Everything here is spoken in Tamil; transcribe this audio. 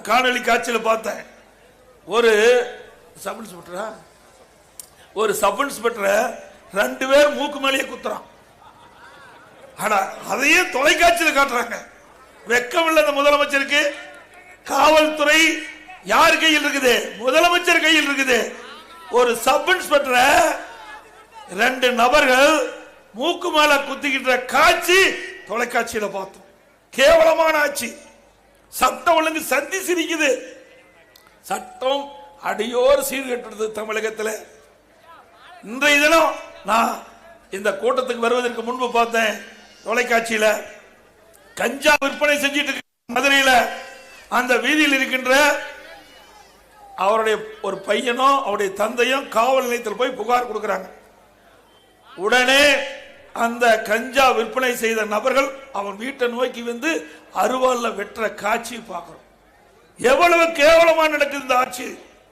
காணொலி காட்சியில் பார்த்தேன். ஒரு சப் இன்ஸ்பெக்டரா ஒரு சப் இன்ஸ்பெக்டரை 2 பேர் மூக்கு மேலேயே குத்துறான். ஆனா அதையே தொலைக்காட்சியில் காட்டுறாங்க. வெக்கம் இல்ல இந்த முதலமைச்சருக்கு. காவல்துறை யார் கையில் இருக்குது? முதலமைச்சர் கையில் இருக்குது. ஒரு சப் இன்ஸ்பெக்டரை 2 நபர்கள் மூக்கு மேல குத்திக்கிட்ட காட்சி தொலைக்காட்சியில பார்த்தோம். கேவலமான ஆட்சி. சட்டம் ஒழுங்கு சந்தி சிரிக்குது. சட்டம் அடியோர் சீர்கெட்டது தமிழகத்தில். இன்றைய தினம் நான் இந்த கூட்டத்துக்கு வருவதற்கு முன்பு பார்த்தேன் தொலைக்காட்சியில கஞ்சா விற்பனை செஞ்சிட்டு மதுரையில் அந்த வீதியில் இருக்கின்ற அவருடைய ஒரு பையனும் அவருடைய தந்தையும் காவல் நிலையத்தில் போய் புகார் கொடுக்கிறாங்க. உடனே அந்த கஞ்சா விற்பனை செய்த நபர்கள் அவன் வீட்டை நோக்கி வந்து அருவாள்ல வெற்ற காட்சி பார்க்கிறோம். எவ்வளவு கேவலமா நடக்குது இந்த ஆட்சி.